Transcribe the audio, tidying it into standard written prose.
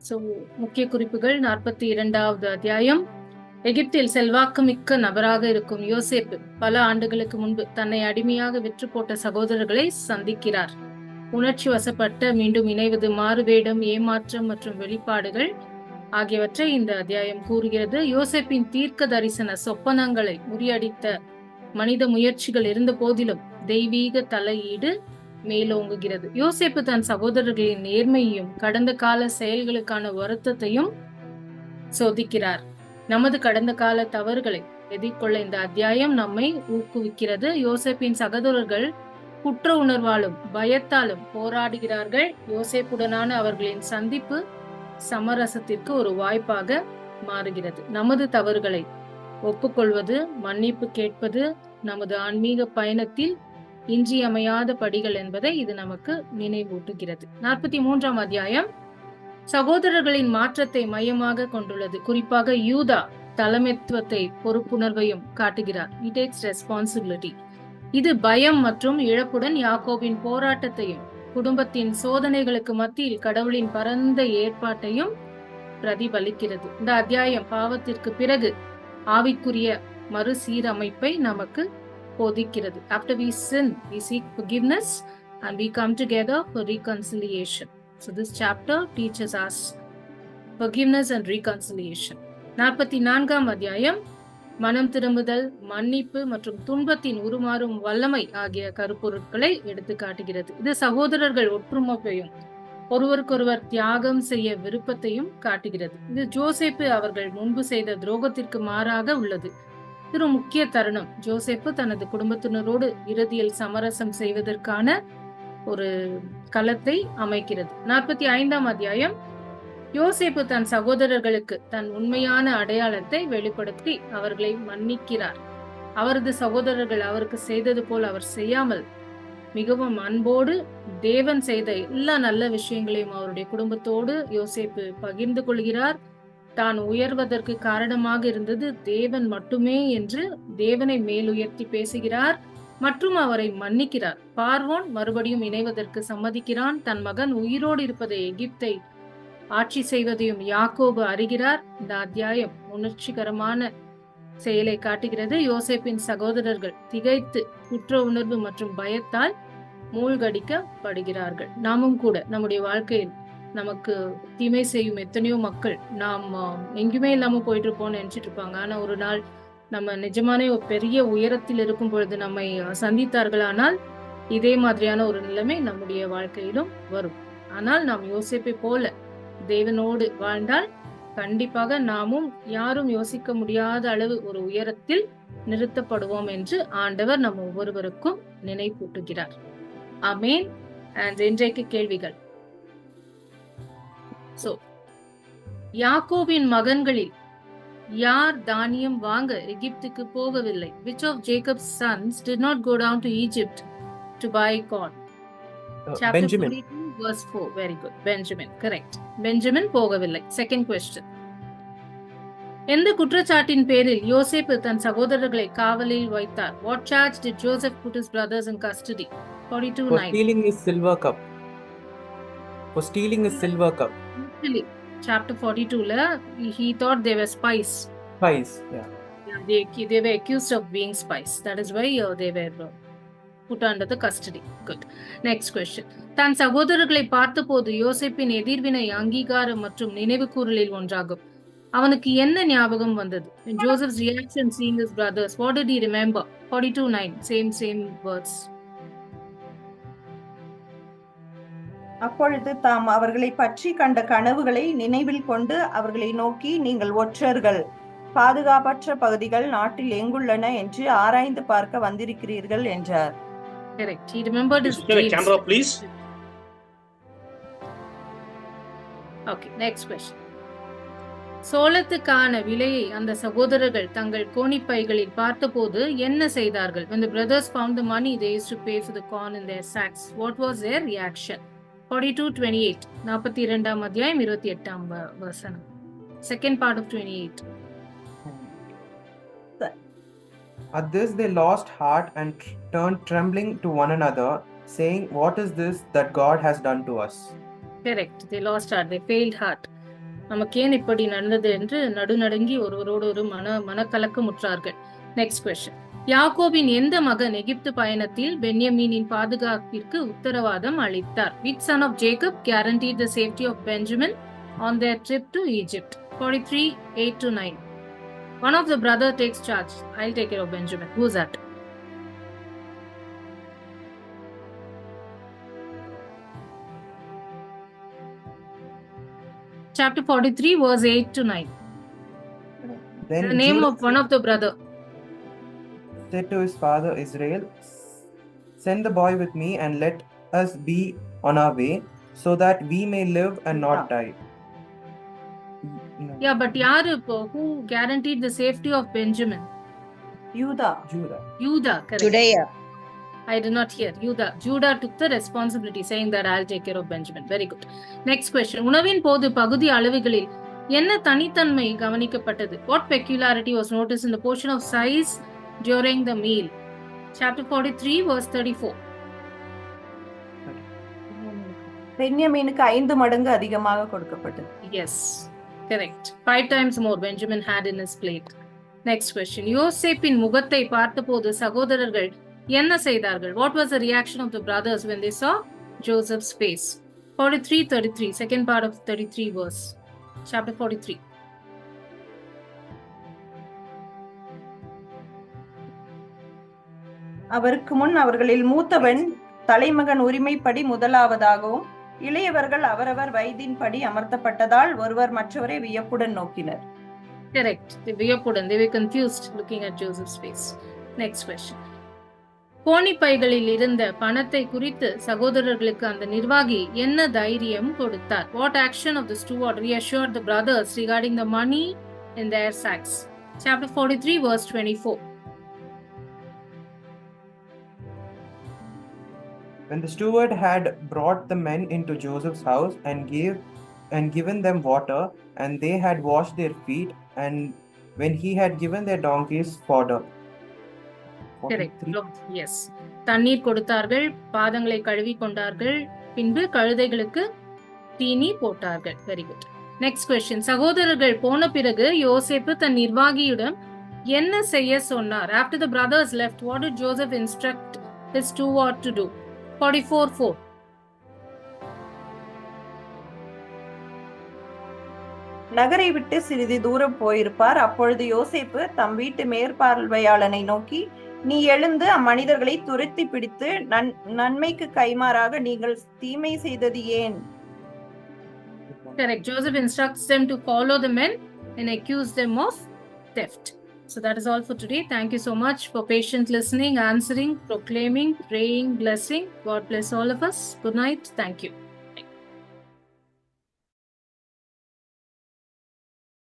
So முக்கிய குறிப்புகள் 42வது அத்தியாயம். எகிப்தில் செல்வாக்கு மிக்க நபராக இருக்கும் யோசேப்பு பல ஆண்டுகளுக்கு முன்பு தன்னை அடிமையாக விற்று போட்ட சகோதரர்களை சந்திக்கிறார். உணர்ச்சி வசப்பட்ட மீண்டும் இணைவது, மாறுவேடம், ஏமாற்றம் மற்றும் வெளிப்பாடுகள் ஆகியவற்றை இந்த அத்தியாயம் கூறுகிறது. யோசேப்பின் தீர்க்க தரிசன சொப்பனங்களை முறியடித்த மனித முயற்சிகள் இருந்த போதிலும் தெய்வீக தலையீடு மேலோங்குகிறது. யோசேப்பு தன் சகோதரர்களின் நேர்மையையும் கடந்த கால செயல்களுக்கான வருத்தத்தையும் சோதிக்கிறார். நமது கடந்த கால தவறுகளை எதிர்கொள்ள இந்த அத்தியாயம் நம்மை ஊக்குவிக்கிறது. யோசேப்பின் சகோதரர்கள் குற்ற உணர்வாலும் பயத்தாலும் போராடுகிறார்கள். யோசேப்புடனான அவர்களின் சந்திப்பு சமரசத்திற்கு ஒரு வாய்ப்பாக மாறுகிறது. நமது தவறுகளை ஒப்புக்கொள்வது, மன்னிப்பு கேட்பது நமது ஆன்மீக பயணத்தில் இன்றியமையாத படிகள் என்பதை இது நமக்கு நினைவூட்டுகிறது. 43ஆம் அத்தியாயம் சகோதரர்களின் மாற்றத்தை மையமாக கொண்டுள்ளது. குறிப்பாக யூதா தலைமைத்துவத்தை, பொறுப்புணர்வையும் காட்டுகிறார். He takes responsibility. இது பயம் மற்றும் இழப்புடன் யாக்கோபின் போராட்டத்தையும் குடும்பத்தின் சோதனைகளுக்கு மத்தியில் கடவுளின் பரந்த ஏற்பாட்டையும் பிரதிபலிக்கிறது. இந்த அத்தியாயம் பாவத்திற்கு பிறகு ஆவிக்குரிய மறுசீரமைப்பை நமக்கு போதிக்கிறது. After we sin, we seek forgiveness and we come together for reconciliation. So this chapter teaches us forgiveness and reconciliation. 44ஆம் அத்தியாயம் மனம் திரும்புதல், மன்னிப்பு மற்றும் துன்பத்தின் உருமாறும் வல்லமை ஆகிய கருப்பொருட்களை எடுத்து காட்டுகிறது. இது சகோதரர்கள் ஒற்றுமையையும் ஒருவருக்கொருவர் தியாகம் செய்ய விருப்பத்தையும் காட்டுகிறது. இது ஜோசேப்பு அவர்கள் முன்பு செய்த துரோகத்திற்கு மாறாக உள்ளது. இது முக்கிய தருணம். ஜோசேப்பு தனது குடும்பத்தினரோடு இறுதியில் சமரசம் செய்வதற்கான ஒரு களத்தை அமைக்கிறது. 45ஆம் அத்தியாயம் யோசேப்பு தன் சகோதரர்களுக்கு தன் உண்மையான அடையாளத்தை வெளிப்படுத்தி அவர்களை மன்னிக்கிறார். அவரது சகோதரர்கள் அவருக்கு செய்தது போல் அவர் செய்யாமல் மிகவும் அன்போடு தேவன் செய்த எல்லா நல்ல விஷயங்களையும் அவருடைய குடும்பத்தோடு யோசேப்பு பகிர்ந்து கொள்கிறார். தான் உயர்வதற்கு காரணமாக இருந்தது தேவன் மட்டுமே என்று தேவனை மேலுயர்த்தி பேசுகிறார் மற்றும் அவரை மன்னிக்கிறார். பார்வோன் மறுபடியும் இணைவதற்கு சம்மதிக்கிறான். தன் மகன் உயிரோடு இருப்பதை, எகிப்தை ஆட்சி செய்வதையும் யாக்கோபு அறிகிறார். இந்த அத்தியாயம் உணர்ச்சிகரமான செயலை காட்டுகிறது. யோசேப்பின் சகோதரர்கள் திகைத்து குற்ற உணர்வு மற்றும் பயத்தால் மூழ்கடிக்கப்படுகிறார்கள். நாமும் கூட நம்முடைய வாழ்க்கையில் நமக்கு தீமை செய்யும் எத்தனையோ மக்கள் நாம் எங்குமே இல்லாம போயிட்டு இருப்போம்னு நினைச்சிட்டு இருப்பாங்க. ஆனா ஒரு நாள் நம்ம நிஜமானே ஒரு பெரிய உயரத்தில் இருக்கும் பொழுது நம்மை சந்தித்தார்களானால் இதே மாதிரியான ஒரு நிலைமை நம்முடைய வாழ்க்கையிலும் வரும். ஆனால் நாம் யோசிப்பை போல தேவனோடு வாழ்ந்தால் கண்டிப்பாக நாமும் யாரும் யோசிக்க முடியாத அளவு ஒரு உயரத்தில் நிறுத்தப்படுவோம் என்று ஆண்டவர் நம்ம ஒவ்வொருவருக்கும் நினைப்பூட்டுகிறார். ஆமேன். அண்ட் இன்றைக்கு கேள்விகள். சோ யாக்கோபின் மகன்களில் யார் தானியம் வாங்க எகிப்துக்கு போகவில்லை? Which of Jacob's sons did not go down to Egypt to buy corn? Chapter Benjamin. 42 verse 4. Very good. Benjamin. Correct. Benjamin போகவில்லை. Second question. எந்த குற்றச்சாட்டின் பேரில் யோசேப்பு தன் சகோதரர்களை காவலில் வைத்தார்? What charge did Joseph put his brothers in custody? 42:9. For stealing his silver cup. For stealing his silver cup. Actually, chapter 42 he thought they were spies. Spies, yeah. They were accused of being spies. That is why they were put under the custody. Good. Next question. தன் சகோதரர்களை பார்த்தபோது யோசேப்பின் எதிர்வினை அங்கீகாரம் மற்றும் நினைவு கூறலில் ஒன்றாகும். அவனுக்கு என்ன ஞாபகம் வந்தது? When Joseph's reaction seeing his brothers, what did he remember? 42:9. Same words. அப்பொழுது தாம் அவர்களை பற்றி கண்ட கனவுகளை நினைவில் கொண்டு அவர்களை நோக்கி, நீங்கள் ஒற்றர்கள், பாதுகாப்பற்ற பகுதிகள் நாட்டில் எங்குள்ளன என்று ஆராய்ந்து பார்க்க வந்திருக்கிறீர்கள் என்றார். Correct. He remembered his dreams. Camera, please. Okay, next question. சோளத்துக்கான விலையை அந்த சகோதரர்கள் தங்கள் கோணிப்பைகளில் பார்த்தபோது என்ன செய்தார்கள்? When the brothers found the money they used to pay for the corn in their sacks, what was their reaction? 42:28. 42ஆம் அத்தியாயம் 28ஆம் வசனம். Second part of 28. At this they lost heart and turned trembling to one another, saying, "What is this that God has done to us?" Correct. They lost heart. They failed heart. நமக்கு ஏன் இப்படி நடந்தது என்று நடுநடுங்கி ஒருவரோடு ஒரு மனக்கலக்கமுற்றார்கள். Next question. யாக்கோபின் எந்த மகன் எகிப்து பயணத்தில் பென்யமீனின் பாதுகாப்பிற்கு உத்தரவாதம் அளித்தார்? Which son of Jacob guaranteed the safety of Benjamin on their trip to Egypt? 43, 8 to 9. One of the brother takes charge. I'll take care of Benjamin. Who's that? Chapter 43, verse 8 to 9. Then The name Judah of one of the brother. said to his father Israel, "Send the boy with me and let us be on our way, so that we may live and not die." No. Yeah, but yaru who guaranteed the safety of Benjamin? யூதா. Judah, correct. Judea. I did not hear. Judah took the responsibility, saying that I'll take care of Benjamin. Very good. Next question. உணவின் போது பகுதி அளவுகளில் என்ன தனித்தன்மை கவனிக்கப்பட்டது? What peculiarity was noticed in the portion of size during the meal? Chapter 43, verse 34. பென்யமீனுக்கு 5 மடங்கு அதிகமாக கொடுக்கப்பட்டது. Yes, correct. 5 times more Benjamin had in his plate. Next question. யோசேப்பின் முகத்தை பார்த்தபோது சகோதரர்கள் என்ன செய்தார்கள்? What was the reaction of the brothers when they saw Joseph's face? 43:33, second part of 33 verse. Chapter 43. அவருக்கு முன் அவர்களில் மூத்தவன் தலைமகன் உரிமைப்படி முதலாவதாகவும் இளையவர்கள் அவரவர் வயதின்படி அமர்த்தப்பட்டதால் ஒருவர் மற்றவரை வியப்புடன் நோக்கினர். Correct. They were confused looking at Joseph's face. Next question. கோணிப்பைகளில் இருந்த பணத்தை குறித்து சகோதரர்களுக்கு அந்த நிர்வாகி என்ன தைரியம் கொடுத்தார்? What action of the steward reassured the brothers regarding the money in their sacks? Chapter 43, verse 24. When the steward had brought the men into Joseph's house and given them water, and they had washed their feet, and when he had given their donkeys fodder. Correct. Yes. தண்ணீர் கொடுத்தார்கள், பாதங்களை கழுவி கொண்டார்கள், பின்பு கழுதைகளுக்கு தீனி போட்டார்கள். Very good. Next question. சகோதரர்கள் போன பிறகு யோசேப்பு தன் நிர்வாகியிடம் என்ன செய்ய சொன்னார்? After the brothers left, what did Joseph instruct his steward to do? 44:4. நகரை விட்டு சிறிது தூரம் போயிருப்பார். அப்பொழுது யோசேப்பு தம் வீட்டு மேற்பார்வையாளனை நோக்கி, நீ எழுந்து அம்மனிதர்களை துரத்தி பிடித்து நன்மைக்கு கைமாறாக நீங்கள் தீமை செய்தது ஏன்? Correct. Joseph instructs them to follow the men and accuse them of theft. So that is all for today. Thank you so much for patient listening, answering, proclaiming, praying, blessing. God bless all of us. Good night. Thank you.